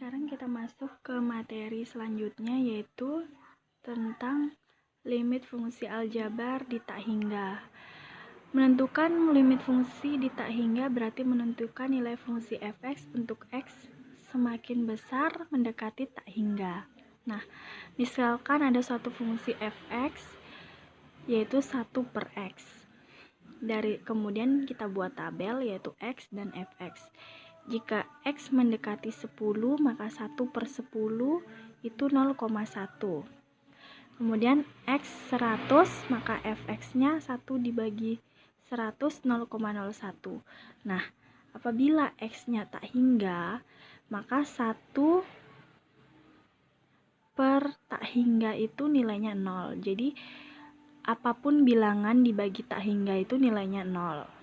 Sekarang kita masuk ke materi selanjutnya, yaitu tentang limit fungsi aljabar di tak hingga. Menentukan limit fungsi di tak hingga berarti menentukan nilai fungsi fx untuk x semakin besar mendekati tak hingga. Nah, misalkan ada suatu fungsi fx yaitu 1 per x. Kemudian kita buat tabel yaitu x dan fx. Jika x mendekati 10, maka 1 per 10 itu 0,1. Kemudian x 100, maka fx-nya 1 dibagi 100, 0,01. Nah, apabila x-nya tak hingga, maka 1 per tak hingga itu nilainya 0. Jadi, apapun bilangan dibagi tak hingga itu nilainya 0.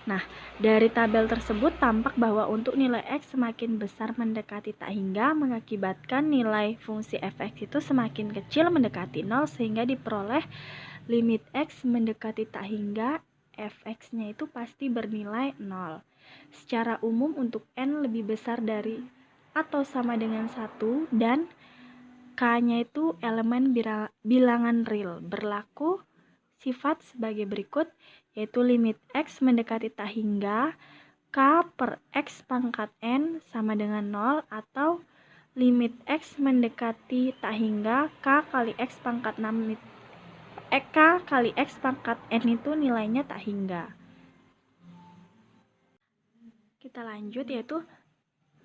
Nah, dari tabel tersebut tampak bahwa untuk nilai x semakin besar mendekati tak hingga mengakibatkan nilai fungsi fx itu semakin kecil mendekati 0 sehingga diperoleh limit x mendekati tak hingga fx-nya itu pasti bernilai 0. Secara umum untuk n lebih besar dari atau sama dengan 1 dan k-nya itu elemen bilangan real berlaku sifat sebagai berikut, yaitu limit x mendekati tak hingga k per x pangkat n sama dengan 0 atau limit x mendekati tak hingga k kali x pangkat 6 k kali x pangkat n itu nilainya tak hingga. Kita lanjut, yaitu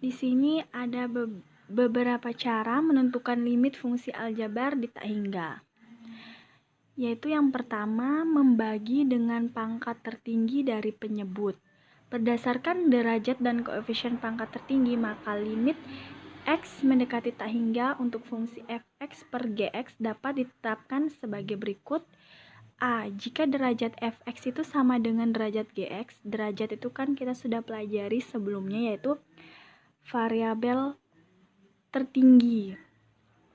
di sini ada beberapa cara menentukan limit fungsi aljabar di tak hingga. Yaitu yang pertama, membagi dengan pangkat tertinggi dari penyebut. Berdasarkan derajat dan koefisien pangkat tertinggi, maka limit x mendekati tak hingga untuk fungsi fx per gx dapat ditetapkan sebagai berikut. A. Jika derajat fx itu sama dengan derajat gx, derajat itu kan kita sudah pelajari sebelumnya, yaitu variabel tertinggi.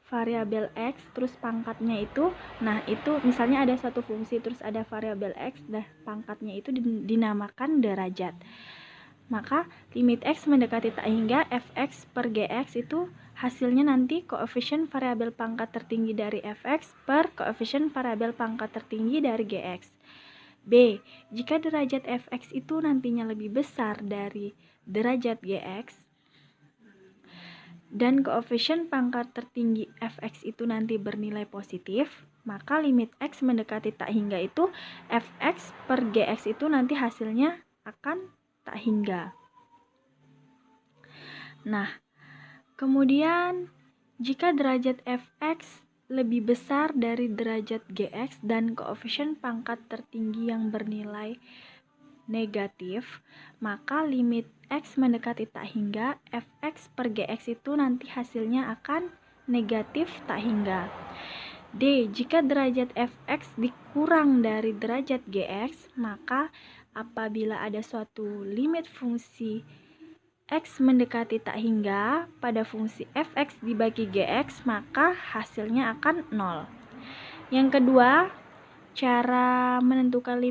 Variabel x terus pangkatnya itu, nah itu misalnya ada suatu fungsi terus ada variabel x dan pangkatnya itu dinamakan derajat. Maka limit x mendekati tak hingga fx per gx itu hasilnya nanti koefisien variabel pangkat tertinggi dari fx per koefisien variabel pangkat tertinggi dari gx. B. Jika derajat fx itu nantinya lebih besar dari derajat gx dan koefisien pangkat tertinggi fx itu nanti bernilai positif, maka limit x mendekati tak hingga itu fx per gx itu nanti hasilnya akan tak hingga. Nah, kemudian jika derajat fx lebih besar dari derajat gx dan koefisien pangkat tertinggi yang bernilai negatif, maka limit x mendekati tak hingga fx per gx itu nanti hasilnya akan negatif tak hingga. D. Jika derajat fx dikurang dari derajat gx, maka apabila ada suatu limit fungsi x mendekati tak hingga pada fungsi fx dibagi gx, maka hasilnya akan 0. Yang kedua, cara menentukan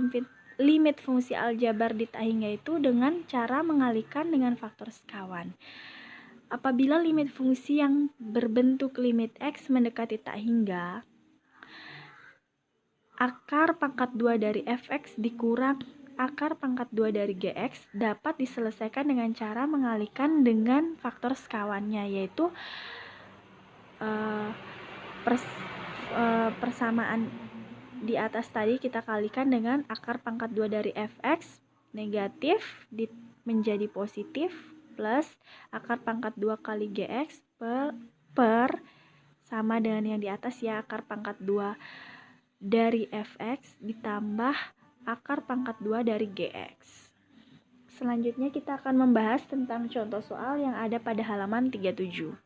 limit fungsi aljabar di tak hingga itu dengan cara mengalihkan dengan faktor sekawan. Apabila limit fungsi yang berbentuk limit x mendekati tak hingga, akar pangkat 2 dari fx dikurang akar pangkat 2 dari gx dapat diselesaikan dengan cara mengalihkan dengan faktor sekawannya, yaitu persamaan di atas tadi kita kalikan dengan akar pangkat 2 dari fx negatif menjadi positif plus akar pangkat 2 kali gx per sama dengan yang di atas ya, akar pangkat 2 dari fx ditambah akar pangkat 2 dari gx. Selanjutnya kita akan membahas tentang contoh soal yang ada pada halaman 37.